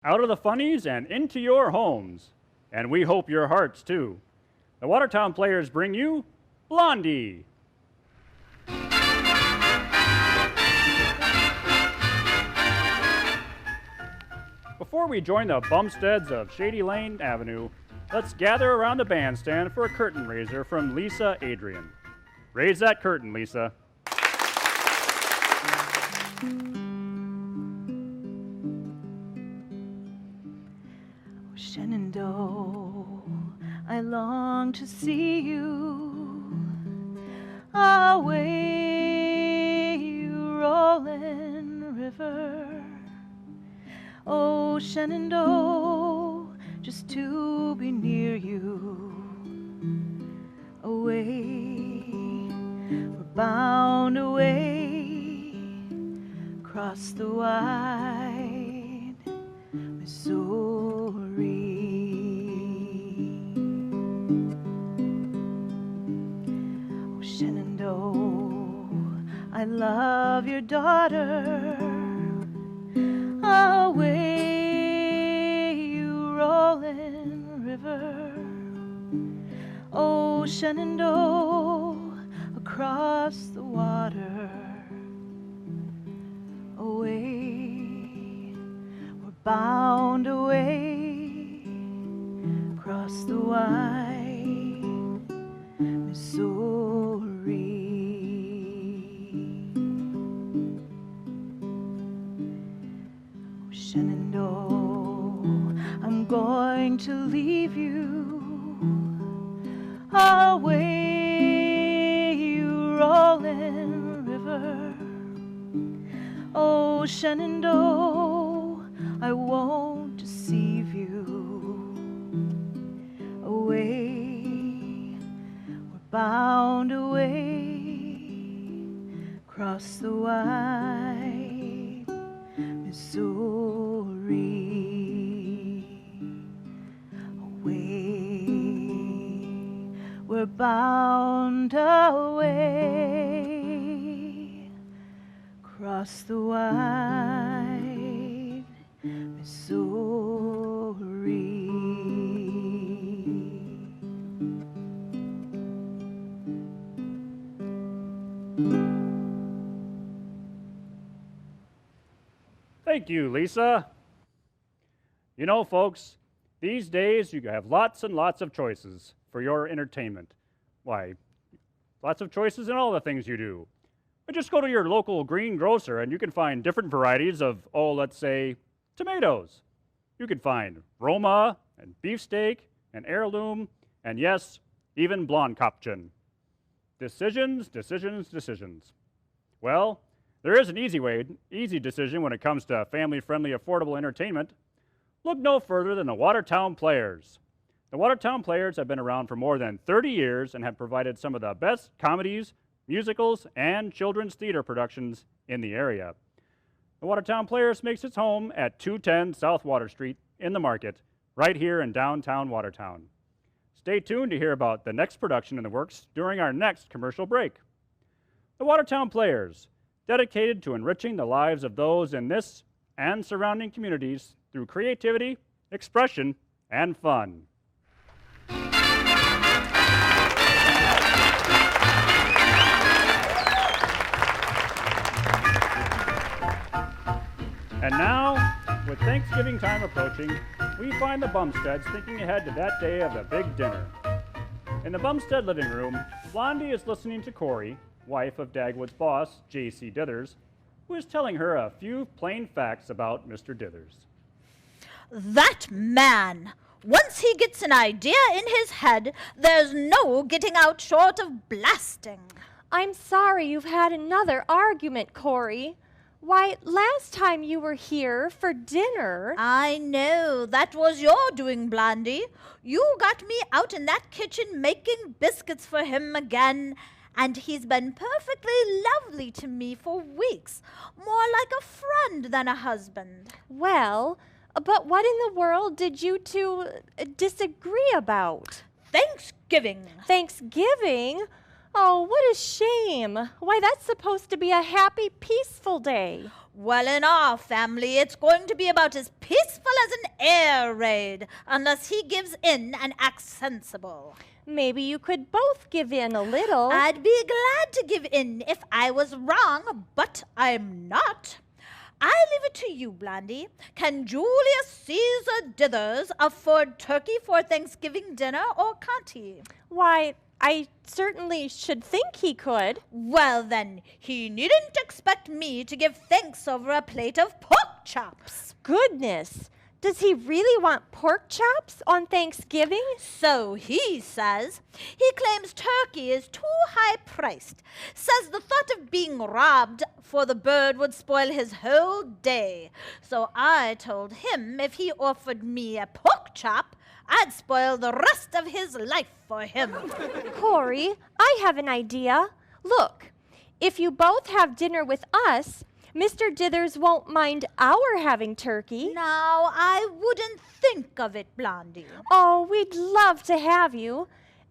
out of the funnies and into your homes. And we hope your hearts, too. The Watertown Players bring you Blondie. Before we join the Bumsteads of Shady Lane Avenue, let's gather around the bandstand for a curtain raiser from Lisa Adrian. Raise that curtain, Lisa. Shenandoah, I long to see you away, you rolling river. Oh, Shenandoah, just to be near you. Away, we're bound away across the wide Missouri. Oh, Shenandoah, I love your daughter. Away, you rolling river. Oh, Shenandoah, across the water. Away, we're bound away across the wide Missouri. Oh, Shenandoah, I'm going to leave you. Away, you rolling river. Oh, Shenandoah, I won't deceive you. Away, we're bound away across the wide Missouri. Away, we're bound away across the wide Missouri. Thank you, Lisa. You know, folks, these days you have lots and lots of choices for your entertainment. Why, lots of choices in all the things you do. But just go to your local greengrocer and you can find different varieties of, let's say, tomatoes. You can find Roma and beefsteak and heirloom and, yes, even Blondkopchen. Decisions, decisions, decisions. Well, there is an easy decision when it comes to family-friendly, affordable entertainment. Look no further than the Watertown Players. The Watertown Players have been around for more than 30 years and have provided some of the best comedies, musicals, and children's theater productions in the area. The Watertown Players makes its home at 210 South Water Street in the Market, right here in downtown Watertown. Stay tuned to hear about the next production in the works during our next commercial break. The Watertown Players, dedicated to enriching the lives of those in this and surrounding communities through creativity, expression, and fun. And now, with Thanksgiving time approaching, we find the Bumsteads thinking ahead to that day of the big dinner. In the Bumstead living room, Blondie is listening to Corey, wife of Dagwood's boss, J.C. Dithers, who is telling her a few plain facts about Mr. Dithers. That man! Once he gets an idea in his head, there's no getting out short of blasting. I'm sorry you've had another argument, Corey. Why, last time you were here for dinner... I know. That was your doing, Blondie. You got me out in that kitchen making biscuits for him again, and he's been perfectly lovely to me for weeks, more like a friend than a husband. Well, but what in the world did you two disagree about? Thanksgiving. Thanksgiving? Oh, what a shame. Why, that's supposed to be a happy, peaceful day. Well, in our family, it's going to be about as peaceful as an air raid, unless he gives in and acts sensible. Maybe you could both give in a little. I'd be glad to give in if I was wrong, but I'm not. I leave it to you, Blondie. Can Julius Caesar Dithers afford turkey for Thanksgiving dinner, or can't he? Why, I certainly should think he could. Well, then, he needn't expect me to give thanks over a plate of pork chops. Goodness, does he really want pork chops on Thanksgiving? So he says. He claims turkey is too high priced. Says the thought of being robbed for the bird would spoil his whole day. So I told him if he offered me a pork chop, I'd spoil the rest of his life for him. Corey, I have an idea. Look, if you both have dinner with us, Mr. Dithers won't mind our having turkey. Now, I wouldn't think of it, Blondie. Oh, we'd love to have you.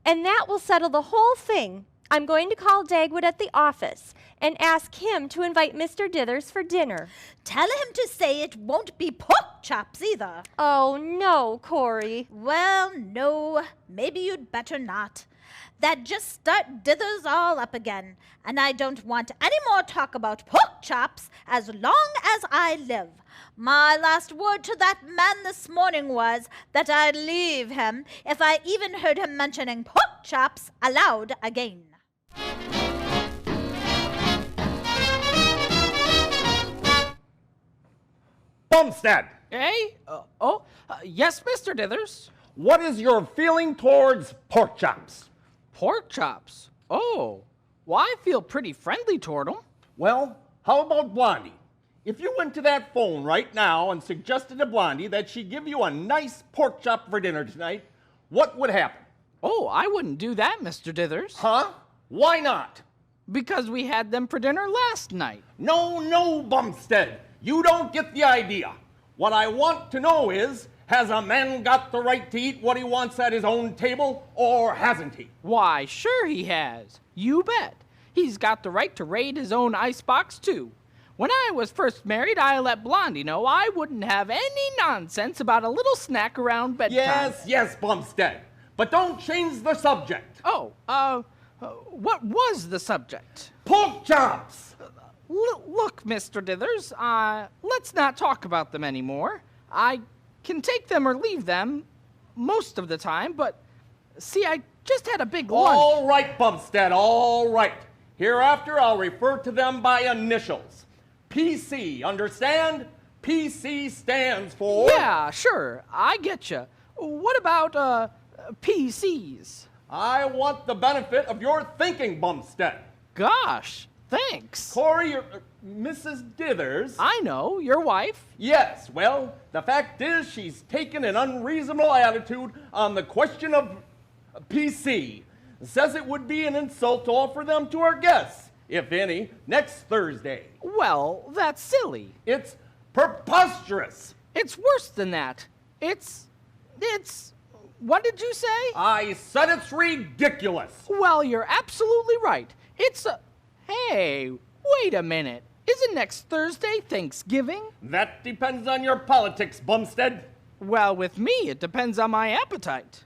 And that will settle the whole thing. I'm going to call Dagwood at the office and ask him to invite Mr. Dithers for dinner. Tell him to say it won't be pork chops either. Oh, no, Corey. Well, no, maybe you'd better not. That'd just start Dithers all up again, and I don't want any more talk about pork chops as long as I live. My last word to that man this morning was that I'd leave him if I even heard him mentioning pork chops aloud again. Bumstead, Eh? Yes, Mr. Dithers. what is your feeling towards pork chops? Pork chops. Oh, well, I feel pretty friendly toward them. Well, how about Blondie? If you went to that phone right now and suggested to Blondie that she give you a nice pork chop for dinner tonight, what would happen? Oh, I wouldn't do that, Mr. Dithers. Huh? Why not? Because we had them for dinner last night. No, Bumstead. You don't get the idea. What I want to know is, has a man got the right to eat what he wants at his own table, or hasn't he? Why, sure he has. You bet. He's got the right to raid his own icebox, too. When I was first married, I let Blondie know I wouldn't have any nonsense about a little snack around bedtime. Yes, Bumstead. But don't change the subject. Oh, what was the subject? Pork chops! Look, Mr. Dithers, let's not talk about them anymore. I can take them or leave them most of the time, but see, I just had a big lunch. All right, Bumstead, all right. Hereafter, I'll refer to them by initials. PC, understand? PC stands for... Yeah, sure, I get you. What about, PCs? I want the benefit of your thinking, Bumstead. Gosh, thanks. Corey, Mrs. Dithers... I know, your wife. Yes, well, the fact is she's taken an unreasonable attitude on the question of PC. Says it would be an insult to offer them to our guests, if any, next Thursday. Well, that's silly. It's preposterous. It's worse than that. It's, what did you say? I said it's ridiculous. Well, you're absolutely right. Hey, wait a minute. Isn't next Thursday Thanksgiving? That depends on your politics, Bumstead. Well, with me, it depends on my appetite.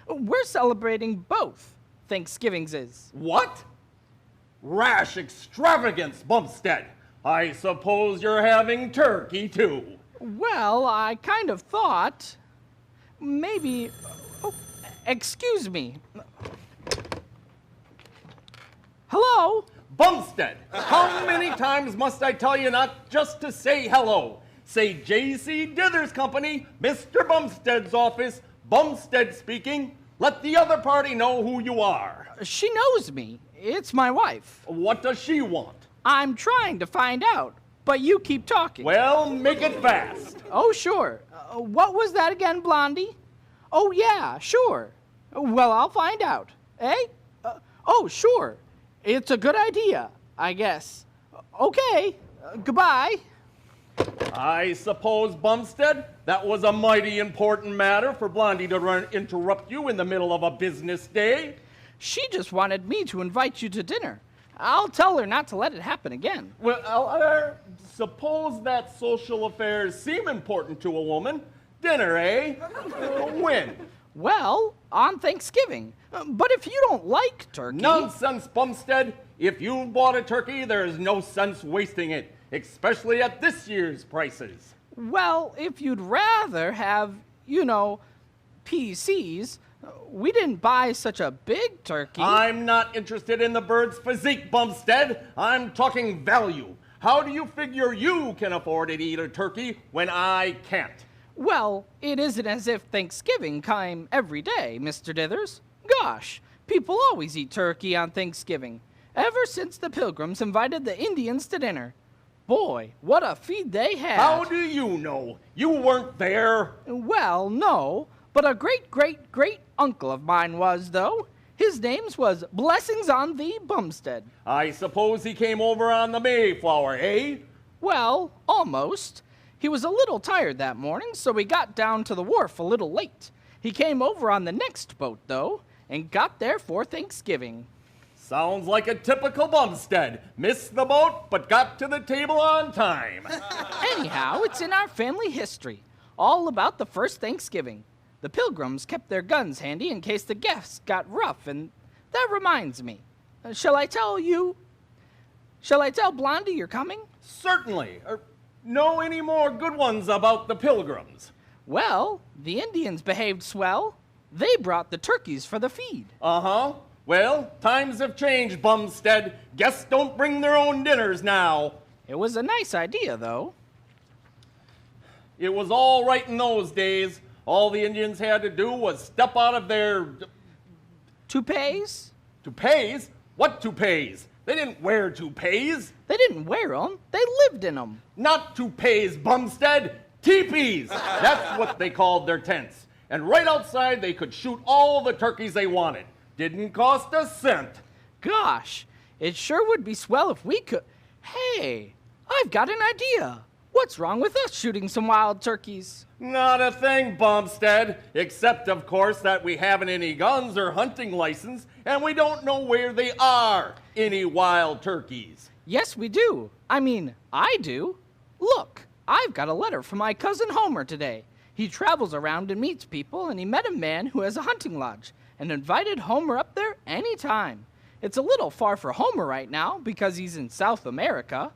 We're celebrating both Thanksgivings is. What? Rash extravagance, Bumstead. I suppose you're having turkey, too. Well, I kind of thought maybe... Oh, excuse me. Hello? Bumstead, how many times must I tell you not just to say hello? Say J.C. Dithers Company, Mr. Bumstead's office, Bumstead speaking. Let the other party know who you are. She knows me. It's my wife. What does she want? I'm trying to find out, but you keep talking. Well, make it fast. Oh, sure. What was that again, Blondie? Oh, yeah, sure. Well, I'll find out. Eh? Oh, sure. It's a good idea, I guess. Okay. Goodbye. I suppose, Bumstead, that was a mighty important matter for Blondie to interrupt you in the middle of a business day. She just wanted me to invite you to dinner. I'll tell her not to let it happen again. Well, suppose that social affairs seem important to a woman. Dinner, eh? When? Well, on Thanksgiving. But if you don't like turkey... Nonsense, Bumstead. If you bought a turkey, there's no sense wasting it, especially at this year's prices. Well, if you'd rather have, PCs, we didn't buy such a big turkey. I'm not interested in the bird's physique, Bumstead. I'm talking value. How do you figure you can afford to eat a turkey when I can't? Well, it isn't as if Thanksgiving came every day, Mr. Dithers. Gosh, people always eat turkey on Thanksgiving, ever since the Pilgrims invited the Indians to dinner. Boy, what a feed they had. How do you know? You weren't there. Well, no, but a great-great-great-uncle of mine was, though. His name was Blessings on Thee Bumstead. I suppose he came over on the Mayflower, eh? Well, almost. He was a little tired that morning, so we got down to the wharf a little late. He came over on the next boat, though, and got there for Thanksgiving. Sounds like a typical Bumstead. Missed the boat, but got to the table on time. Anyhow, it's in our family history, all about the first Thanksgiving. The Pilgrims kept their guns handy in case the guests got rough, and that reminds me. Shall I tell Blondie you're coming? Certainly. Know any more good ones about the Pilgrims? Well, the Indians behaved swell. They brought the turkeys for the feed. Uh-huh. Well, times have changed, Bumstead. Guests don't bring their own dinners now. It was a nice idea, though. It was all right in those days. All the Indians had to do was step out of their... Toupees? Toupees? What toupees? They didn't wear toupees. They didn't wear them. They lived in them. Not toupees, Bumstead. Teepees. That's what they called their tents. And right outside, they could shoot all the turkeys they wanted. Didn't cost a cent. Gosh, it sure would be swell if we could... Hey, I've got an idea. What's wrong with us shooting some wild turkeys? Not a thing, Bumstead, except, of course, that we haven't any guns or hunting license, and we don't know where they are, any wild turkeys. Yes, we do. I do. Look, I've got a letter from my cousin Homer today. He travels around and meets people, and he met a man who has a hunting lodge and invited Homer up there any time. It's a little far for Homer right now because he's in South America.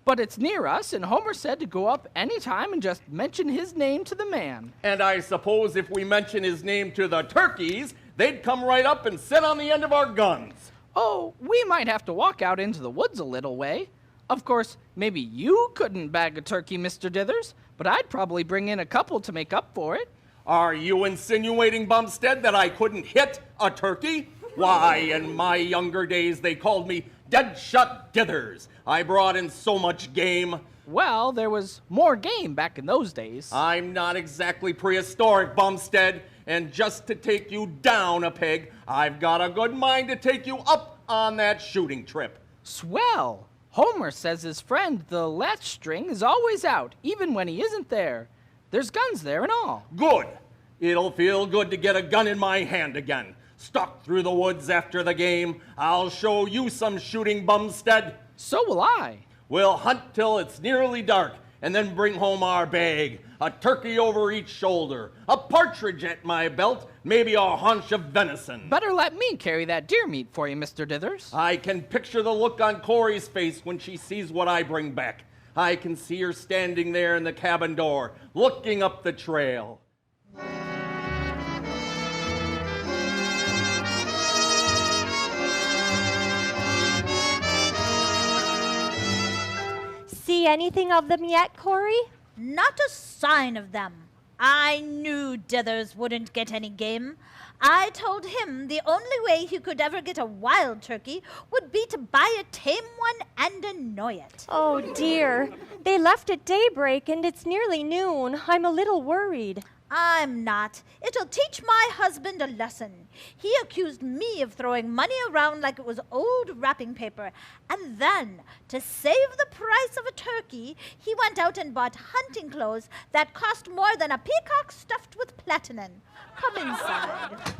But it's near us, and Homer said to go up any time and just mention his name to the man. And I suppose if we mention his name to the turkeys, they'd come right up and sit on the end of our guns. Oh, we might have to walk out into the woods a little way. Of course, maybe you couldn't bag a turkey, Mr. Dithers, but I'd probably bring in a couple to make up for it. Are you insinuating, Bumstead, that I couldn't hit a turkey? Why, in my younger days, they called me Deadshot Dithers. I brought in so much game. Well, there was more game back in those days. I'm not exactly prehistoric, Bumstead, and just to take you down a peg, I've got a good mind to take you up on that shooting trip. Swell! Homer says his friend, the latch string, is always out, even when he isn't there. There's guns there and all. Good. It'll feel good to get a gun in my hand again. Stalk through the woods after the game. I'll show you some shooting, Bumstead. So will I. We'll hunt till it's nearly dark, and then bring home our bag. A turkey over each shoulder, a partridge at my belt, maybe a haunch of venison. Better let me carry that deer meat for you, Mr. Dithers. I can picture the look on Corey's face when she sees what I bring back. I can see her standing there in the cabin door, looking up the trail. See anything of them yet, Corey? Not a sign of them. I knew Dithers wouldn't get any game. I told him the only way he could ever get a wild turkey would be to buy a tame one and annoy it. Oh, dear. They left at daybreak, and it's nearly noon. I'm a little worried. I'm not. It'll teach my husband a lesson. He accused me of throwing money around like it was old wrapping paper. And then, to save the price of a turkey, he went out and bought hunting clothes that cost more than a peacock stuffed with platinum. Come inside.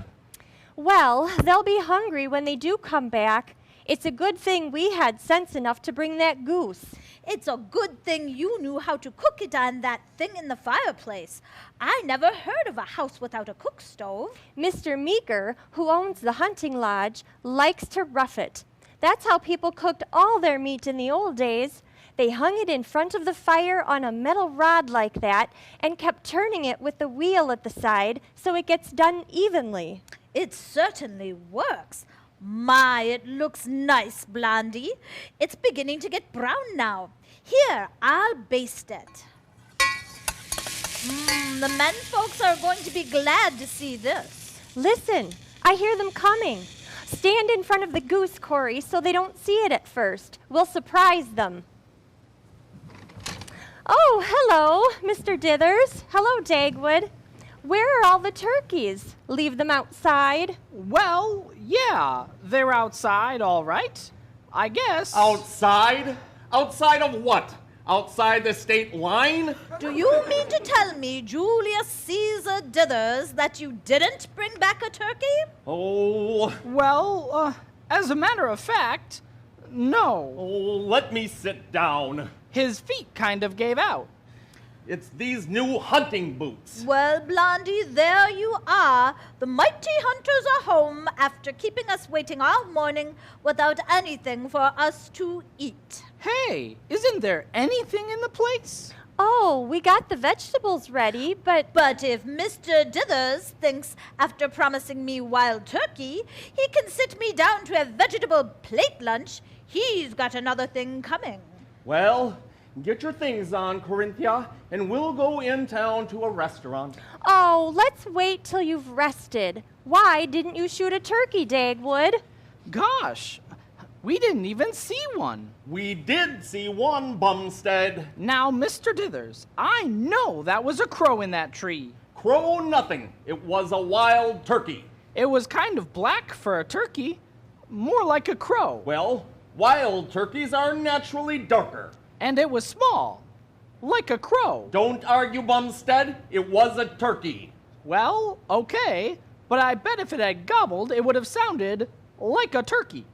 Well, they'll be hungry when they do come back. It's a good thing we had sense enough to bring that goose. It's a good thing you knew how to cook it on that thing in the fireplace. I never heard of a house without a cook stove. Mr. Meeker, who owns the hunting lodge, likes to rough it. That's how people cooked all their meat in the old days. They hung it in front of the fire on a metal rod like that and kept turning it with the wheel at the side so it gets done evenly. It certainly works. My, it looks nice, Blondie. It's beginning to get brown now. Here, I'll baste it. The men folks are going to be glad to see this. Listen, I hear them coming. Stand in front of the goose, Corey, so they don't see it at first. We'll surprise them. Oh, hello, Mr. Dithers. Hello, Dagwood. Where are all the turkeys? Leave them outside? Well, yeah, they're outside, all right. I guess. Outside? Outside of what? Outside the state line? Do you mean to tell me, Julius Caesar Dithers, that you didn't bring back a turkey? Oh, Well, as a matter of fact, no. let me sit down. His feet kind of gave out. It's these new hunting boots. Well, Blondie, there you are. The mighty hunters are home after keeping us waiting all morning without anything for us to eat. Hey, isn't there anything in the place? Oh, we got the vegetables ready, but But if Mr. Dithers thinks after promising me wild turkey, he can sit me down to a vegetable plate lunch, he's got another thing coming. Well, get your things on, Corinthia, and we'll go in town to a restaurant. oh, let's wait till you've rested. Why didn't you shoot a turkey, Dagwood? Gosh, we didn't even see one. We did see one, Bumstead. Now, Mr. Dithers, I know that was a crow in that tree. Crow nothing. It was a wild turkey. It was kind of black for a turkey, more like a crow. Well, wild turkeys are naturally darker. And it was small, like a crow. Don't argue, Bumstead. It was a turkey. Well, okay, but I bet if it had gobbled, it would have sounded like a turkey.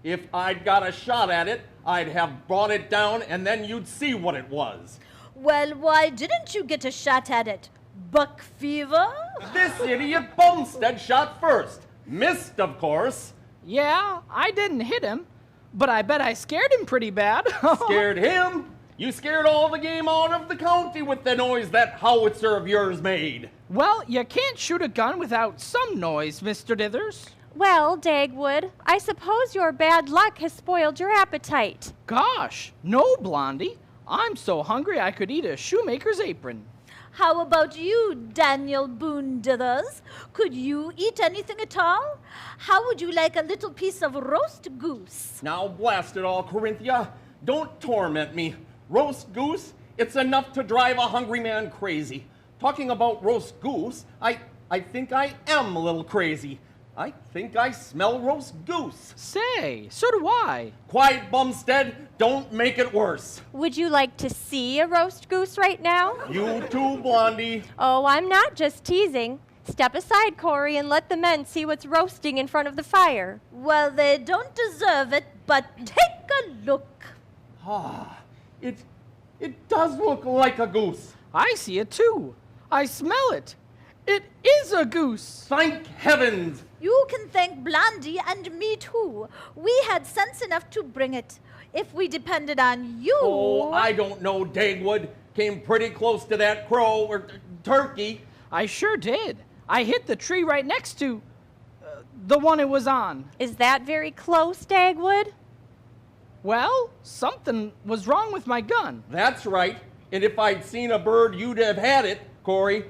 If I'd got a shot at it, I'd have brought it down and then you'd see what it was. Well, why didn't you get a shot at it? Buck fever? This idiot Bumstead shot first. Missed, of course. Yeah, I didn't hit him, but I bet I scared him pretty bad. Scared him? You scared all the game out of the county with the noise that howitzer of yours made. Well, you can't shoot a gun without some noise, Mr. Dithers. Well, Dagwood, I suppose your bad luck has spoiled your appetite. Gosh, no, Blondie. I'm so hungry I could eat a shoemaker's apron. How about you, Daniel Boone Dithers? Could you eat anything at all? How would you like a little piece of roast goose? Now blast it all, Corinthia. Don't torment me. Roast goose? It's enough to drive a hungry man crazy. Talking about roast goose, I think I am a little crazy. I think I smell roast goose. Say, so do I. Quiet, Bumstead. Don't make it worse. Would you like to see a roast goose right now? You too, Blondie. Oh, I'm not just teasing. Step aside, Corey, and let the men see what's roasting in front of the fire. Well, they don't deserve it, but take a look. It does look like a goose. I see it too. I smell it. It is a goose. Thank heavens. You can thank Blondie and me too. We had sense enough to bring it. If we depended on you... Oh, I don't know, Dagwood. Came pretty close to that crow or turkey. I sure did. I hit the tree right next to the one it was on. Is that very close, Dagwood? Well, something was wrong with my gun. That's right. And if I'd seen a bird, you'd have had it, Corey.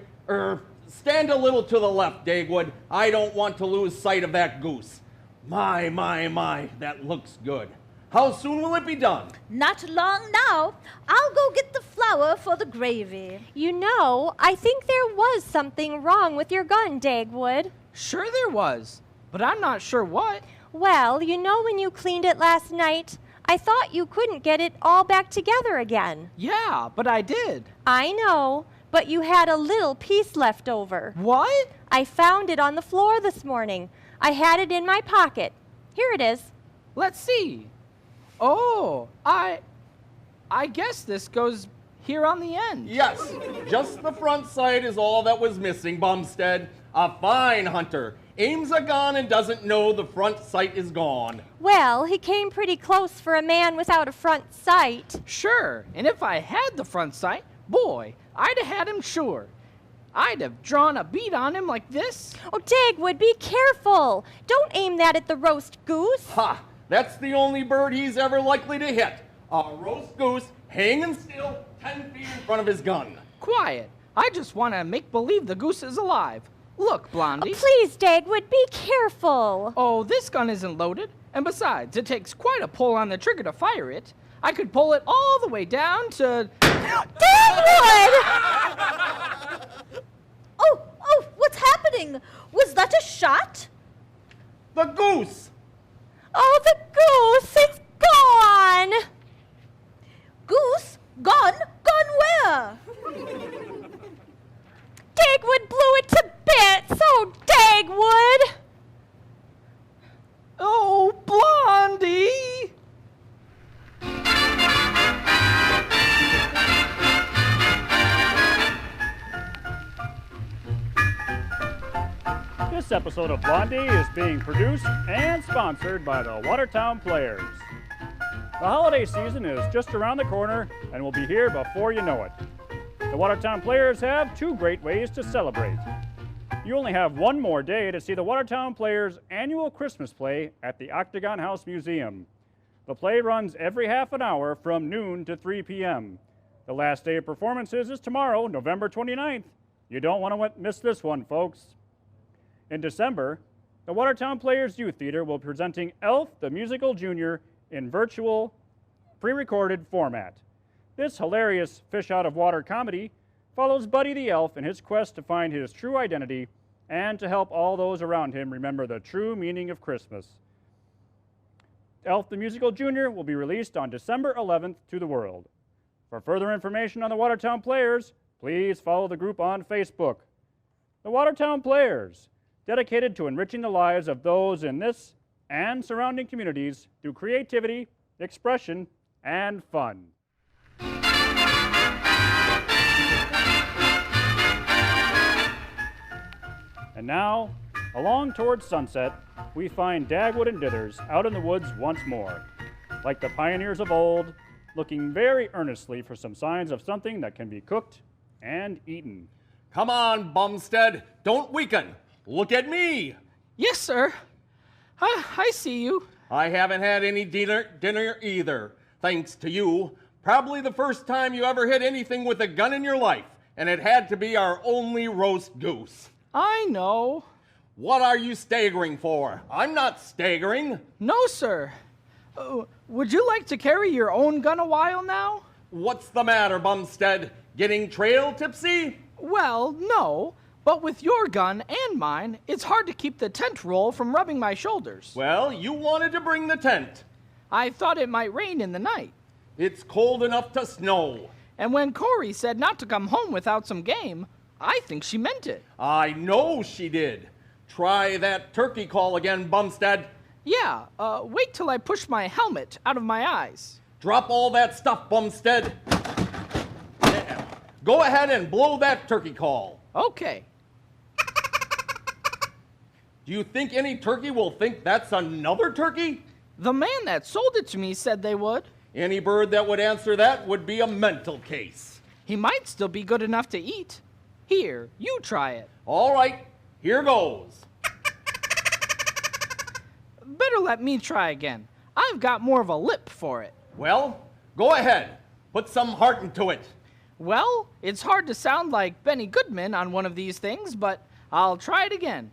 Stand a little to the left, Dagwood. I don't want to lose sight of that goose. My, that looks good. How soon will it be done? Not long now. I'll go get the flour for the gravy. You know, I think there was something wrong with your gun, Dagwood. Sure there was, but I'm not sure what. Well, you know when you cleaned it last night, I thought you couldn't get it all back together again. Yeah, but I did. I know, but you had a little piece left over. What? I found it on the floor this morning. I had it in my pocket. Here it is. Let's see. Oh, I guess this goes here on the end. Yes, just the front sight is all that was missing, Bumstead. A fine hunter. Aims a gun and doesn't know the front sight is gone. Well, he came pretty close for a man without a front sight. Sure, and if I had the front sight, boy, I'd have had him sure. I'd have drawn a bead on him like this. Oh, Dagwood, be careful. Don't aim that at the roast goose. Ha! That's the only bird he's ever likely to hit. A roast goose hanging still 10 feet in front of his gun. Quiet. I just want to make believe the goose is alive. Look, Blondie. Oh, please, Dagwood, be careful. Oh, this gun isn't loaded. And besides, it takes quite a pull on the trigger to fire it. I could pull it all the way down to... Dagwood! Oh, what's happening? Was that a shot? The goose! Oh, the goose, it's gone. Goose? Gone? Gone where? Dagwood blew it to bits. Oh, Dagwood. Oh, Blondie! This episode of Blondie is being produced and sponsored by the Watertown Players. The holiday season is just around the corner and will be here before you know it. The Watertown Players have two great ways to celebrate. You only have one more day to see the Watertown Players' annual Christmas play at the Octagon House Museum. The play runs every half an hour from noon to 3 p.m. The last day of performances is tomorrow, November 29th. You don't want to miss this one, folks. In December, the Watertown Players Youth Theater will be presenting Elf the Musical Junior in virtual, pre-recorded format. This hilarious fish-out-of-water comedy follows Buddy the Elf in his quest to find his true identity and to help all those around him remember the true meaning of Christmas. Elf the Musical Junior will be released on December 11th to the world. For further information on the Watertown Players, please follow the group on Facebook. The Watertown Players, dedicated to enriching the lives of those in this and surrounding communities through creativity, expression, and fun. And now, along towards sunset, we find Dagwood and Dithers out in the woods once more. Like the pioneers of old, looking very earnestly for some signs of something that can be cooked and eaten. Come on, Bumstead. Don't weaken. Look at me. Yes, sir. I see you. I haven't had any dinner either, thanks to you. Probably the first time you ever hit anything with a gun in your life, and it had to be our only roast goose. I know. What are you staggering for? I'm not staggering. No, sir. Would you like to carry your own gun a while now? What's the matter, Bumstead? Getting trail tipsy? Well, no. But with your gun and mine, it's hard to keep the tent roll from rubbing my shoulders. Well, you wanted to bring the tent. I thought it might rain in the night. It's cold enough to snow. And when Corey said not to come home without some game, I think she meant it. I know she did. Try that turkey call again, Bumstead. Yeah, wait till I push my helmet out of my eyes. Drop all that stuff, Bumstead. Yeah. Go ahead and blow that turkey call. Okay. Do you think any turkey will think that's another turkey? The man that sold it to me said they would. Any bird that would answer that would be a mental case. He might still be good enough to eat. Here, you try it. All right, here goes. Better let me try again. I've got more of a lip for it. Well, go ahead. Put some heart into it. Well, it's hard to sound like Benny Goodman on one of these things, but I'll try it again.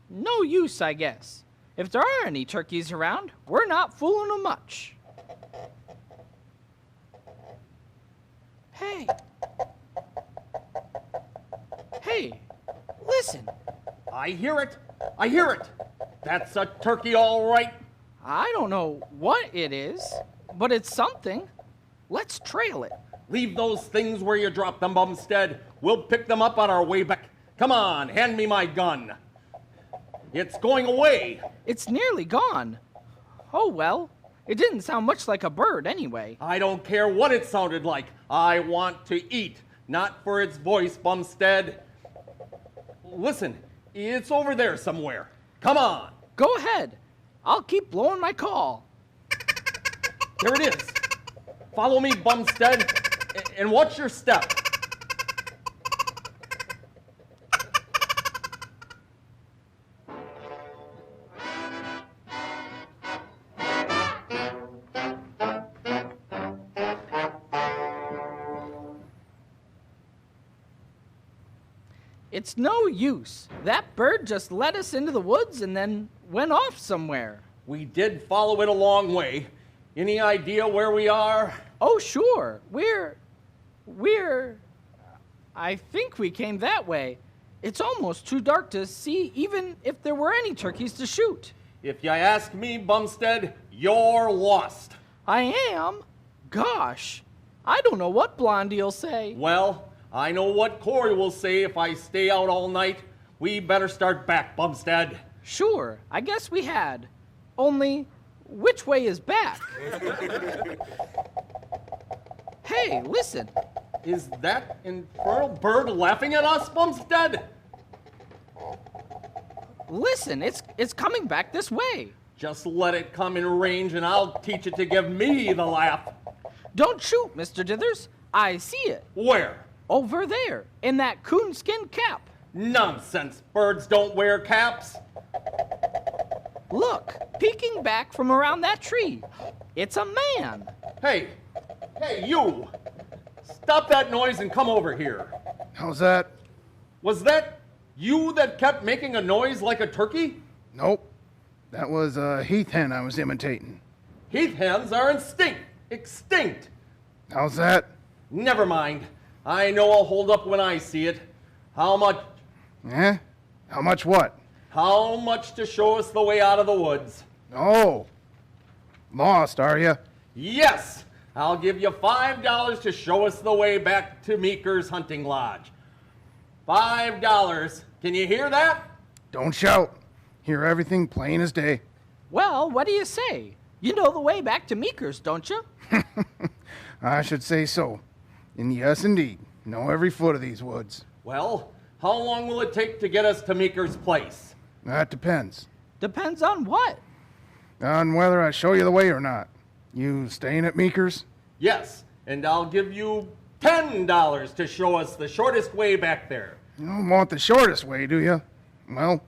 No use, I guess. If there are any turkeys around, we're not fooling them much. Hey. Hey, listen. I hear it. I hear it. That's a turkey, all right. I don't know what it is, but it's something. Let's trail it. Leave those things where you dropped them, Bumstead. We'll pick them up on our way back. Come on, hand me my gun. It's going away. It's nearly gone. Oh, well, it didn't sound much like a bird anyway. I don't care what it sounded like. I want to eat, not for its voice, Bumstead. Listen, it's over there somewhere. Come on. Go ahead. I'll keep blowing my call. There it is. Follow me, Bumstead, and watch your step. It's no use. That bird just led us into the woods and then went off somewhere. We did follow it a long way. Any idea where we are? Oh, sure. I think we came that way. It's almost too dark to see even if there were any turkeys to shoot. If you ask me, Bumstead, you're lost. I am? Gosh, I don't know what Blondie'll say. Well, I know what Corey will say if I stay out all night. We better start back, Bumstead. Sure, I guess we had. Only, which way is back? Hey, listen. Is that infernal bird laughing at us, Bumstead? Listen, it's coming back this way. Just let it come in range and I'll teach it to give me the laugh. Don't shoot, Mr. Dithers. I see it. Where? Over there, in that coonskin cap. Nonsense. Birds don't wear caps. Look, peeking back from around that tree. It's a man. Hey, you. Stop that noise and come over here. How's that? Was that you that kept making a noise like a turkey? Nope. That was a heath hen I was imitating. Heath hens are extinct. How's that? Never mind. I know I'll hold up when I see it. How much? Eh? How much what? How much to show us the way out of the woods? Oh. Lost, are you? Yes! I'll give you $5 to show us the way back to Meeker's hunting lodge. $5. Can you hear that? Don't shout. Hear everything plain as day. Well, what do you say? You know the way back to Meeker's, don't you? I should say so. And yes, indeed. Know every foot of these woods. Well, how long will it take to get us to Meeker's place? That depends. Depends on what? On whether I show you the way or not. You staying at Meeker's? Yes, and I'll give you $10 to show us the shortest way back there. You don't want the shortest way, do you? Well,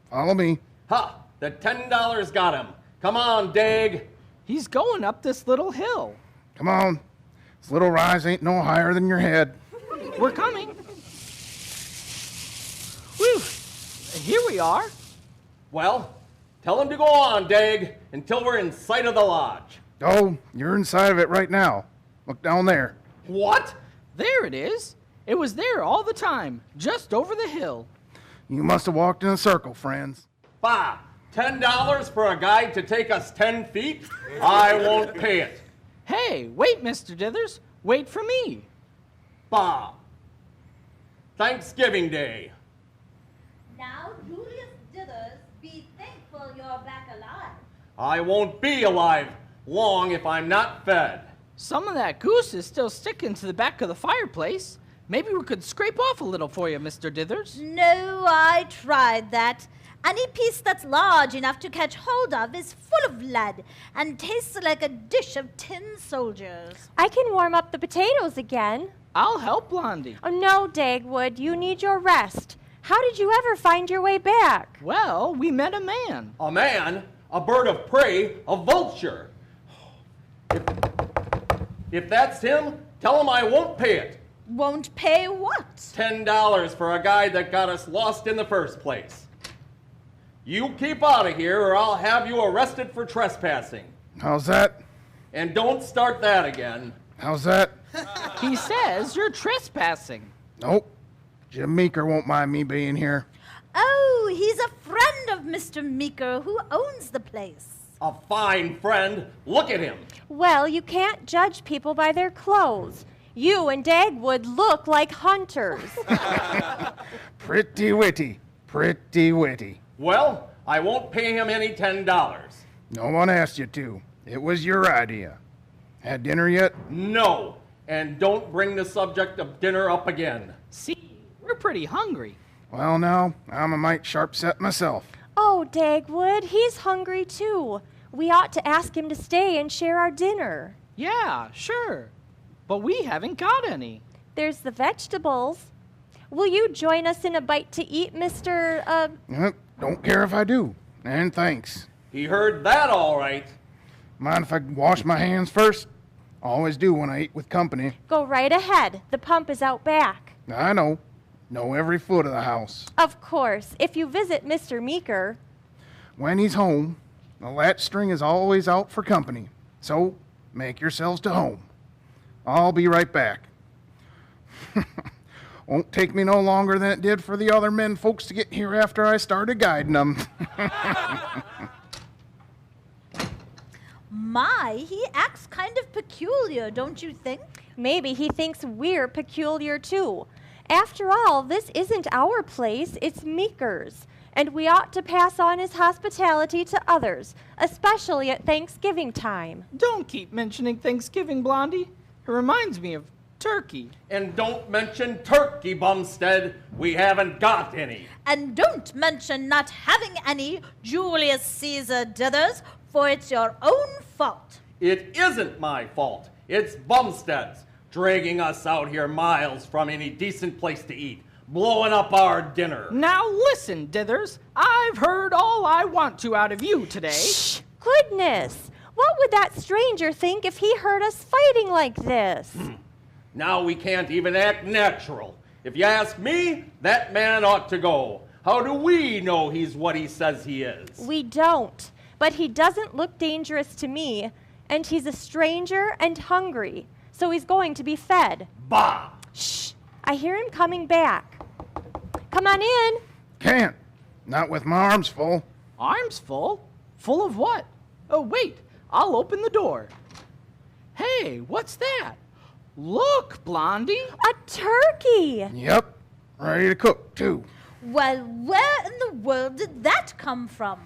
follow me. Ha! The $10 got him. Come on, Dag. He's going up this little hill. Come on. This little rise ain't no higher than your head. We're coming. Whew. Here we are. Well, tell him to go on, Dag, until we're in sight of the lodge. Oh, you're inside of it right now. Look down there. What? There it is. It was there all the time, just over the hill. You must have walked in a circle, friends. Bah! $10 for a guide to take us 10 feet? I won't pay it. Hey, wait, Mr. Dithers. Wait for me. Bah! Thanksgiving Day. Now, Julius Dithers, be thankful you're back alive. I won't be alive long if I'm not fed. Some of that goose is still sticking to the back of the fireplace. Maybe we could scrape off a little for you, Mr. Dithers. No, I tried that. Any piece that's large enough to catch hold of is full of lead and tastes like a dish of tin soldiers. I can warm up the potatoes again. I'll help Blondie. Oh, no, Dagwood, you need your rest. How did you ever find your way back? Well, we met a man. A man, a bird of prey, a vulture. If that's him, tell him I won't pay it. Won't pay what? $10 for a guide that got us lost in the first place. You keep out of here or I'll have you arrested for trespassing. How's that? And don't start that again. How's that? He says you're trespassing. Nope. Jim Meeker won't mind me being here. Oh, he's a friend of Mr. Meeker who owns the place. A fine friend. Look at him. Well, you can't judge people by their clothes. You and Dagwood look like hunters. Pretty witty. Pretty witty. Well, I won't pay him any $10. No one asked you to. It was your idea. Had dinner yet? No, and don't bring the subject of dinner up again. See, we're pretty hungry. Well, now, I'm a mite sharp set myself. Oh, Dagwood, he's hungry too. We ought to ask him to stay and share our dinner. Yeah, sure. But we haven't got any. There's the vegetables. Will you join us in a bite to eat, Mr. Don't care if I do. And thanks. He heard that all right. Mind if I wash my hands first? Always do when I eat with company. Go right ahead. The pump is out back. I know. Know every foot of the house. Of course, if you visit Mr. Meeker. When he's home, the latch string is always out for company. So, make yourselves to home. I'll be right back. Won't take me no longer than it did for the other men folks to get here after I started guiding them. My, he acts kind of peculiar, don't you think? Maybe he thinks we're peculiar too. After all, this isn't our place, it's Meeker's. And we ought to pass on his hospitality to others, especially at Thanksgiving time. Don't keep mentioning Thanksgiving, Blondie. It reminds me of turkey. And don't mention turkey, Bumstead. We haven't got any. And don't mention not having any, Julius Caesar Dithers, for it's your own fault. It isn't my fault. It's Bumstead's, dragging us out here miles from any decent place to eat, blowing up our dinner. Now listen, Dithers. I've heard all I want to out of you today. Shh! Goodness! What would that stranger think if he heard us fighting like this? Now we can't even act natural. If you ask me, that man ought to go. How do we know he's what he says he is? We don't. But he doesn't look dangerous to me, and he's a stranger and hungry, so he's going to be fed. Bah! Shh! I hear him coming back. Come on in. Can't. Not with my arms full. Arms full? Full of what? Oh, wait. I'll open the door. Hey, what's that? Look, Blondie. A turkey! Yep. Ready to cook, too. Well, where in the world did that come from?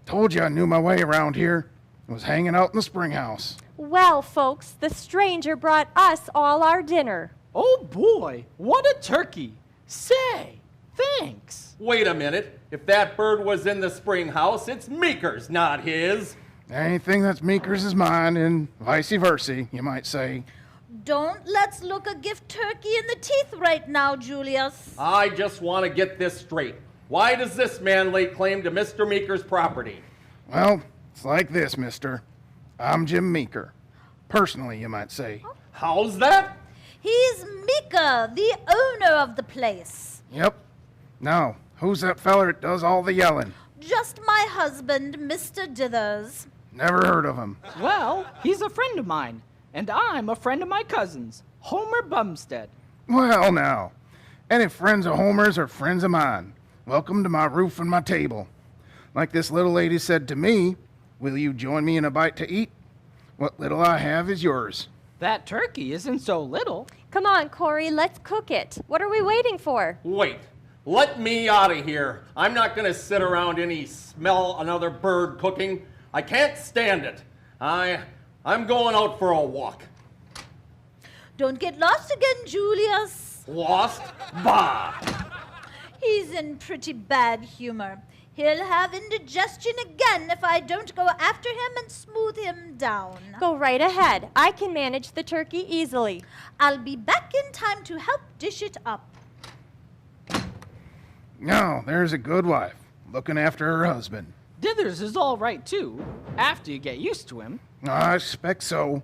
Told you I knew my way around here. Was hanging out in the spring house. Well, folks, the stranger brought us all our dinner. Oh, boy. What a turkey. Say, thanks. Wait a minute. If that bird was in the spring house, it's Meeker's, not his. Anything that's Meeker's is mine, and vice versa, you might say. Don't let's look a gift turkey in the teeth right now, Julius. I just want to get this straight. Why does this man lay claim to Mr. Meeker's property? Well, it's like this, mister. I'm Jim Meeker. Personally, you might say. How's that? He's Meeker, the owner of the place. Yep. Now, who's that feller that does all the yelling? Just my husband, Mr. Dithers. Never heard of him. Well, he's a friend of mine, and I'm a friend of my cousin's, Homer Bumstead. Well, now. Any friends of Homer's are friends of mine. Welcome to my roof and my table. Like this little lady said to me, will you join me in a bite to eat? What little I have is yours. That turkey isn't so little. Come on, Corey, let's cook it. What are we waiting for? Wait. Let me out of here. I'm not going to sit around any smell another bird cooking. I can't stand it. I'm going out for a walk. Don't get lost again, Julius. Lost? Bah! He's in pretty bad humor. He'll have indigestion again if I don't go after him and smooth him down. Go right ahead. I can manage the turkey easily. I'll be back in time to help dish it up. Now, there's a good wife, looking after her husband. Dithers is all right, too, after you get used to him. I expect so.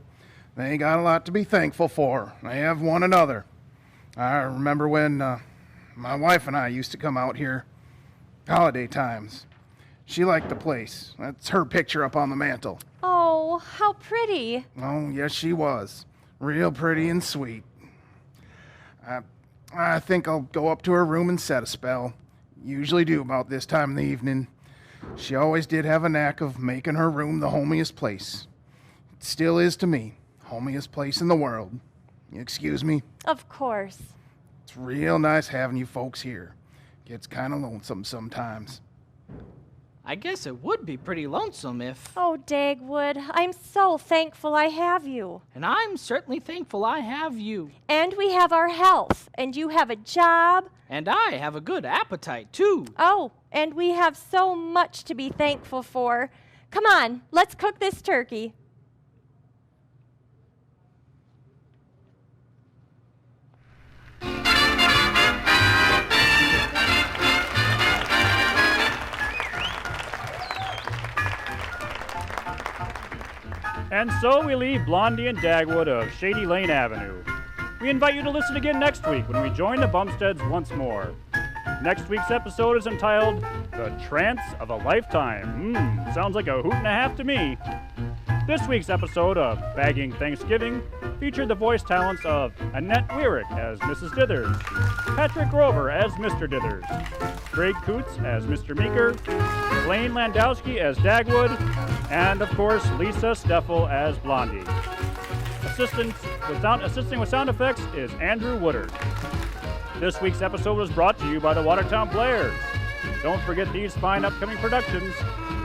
They got a lot to be thankful for. They have one another. I remember when my wife and I used to come out here, holiday times. She liked the place. That's her picture up on the mantle. Oh, how pretty. Oh, yes, she was. Real pretty and sweet. I think I'll go up to her room and set a spell. Usually do about this time in the evening. She always did have a knack of making her room the homiest place. It still is to me, homiest place in the world. You excuse me? Of course. It's real nice having you folks here. Gets kind of lonesome sometimes. I guess it would be pretty lonesome if... Oh, Dagwood, I'm so thankful I have you. And I'm certainly thankful I have you. And we have our health, and you have a job. And I have a good appetite, too. Oh, and we have so much to be thankful for. Come on, let's cook this turkey. And so we leave Blondie and Dagwood of Shady Lane Avenue. We invite you to listen again next week when we join the Bumsteads once more. Next week's episode is entitled The Trance of a Lifetime. Sounds like a hoot and a half to me. This week's episode of Bagging Thanksgiving featured the voice talents of Annette Weirick as Mrs. Dithers, Patrick Grover as Mr. Dithers, Greg Coots as Mr. Meeker, Blaine Landowski as Dagwood, and of course Lisa Steffel as Blondie. Assisting with sound effects is Andrew Woodard. This week's episode was brought to you by the Watertown Players. Don't forget these fine upcoming productions.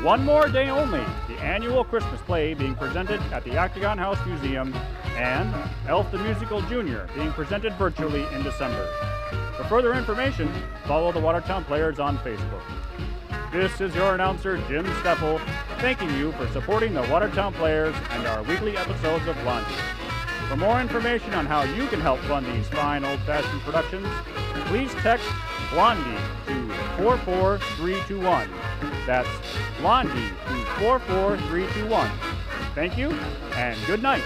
One More Day Only, the annual Christmas play being presented at the Octagon House Museum, and Elf the Musical Jr. being presented virtually in December. For further information, follow the Watertown Players on Facebook. This is your announcer, Jim Steffel, thanking you for supporting the Watertown Players and our weekly episodes of Blondie. For more information on how you can help fund these fine old-fashioned productions, please text Blondie to 44321. That's Blondie to 44321. Thank you, and good night.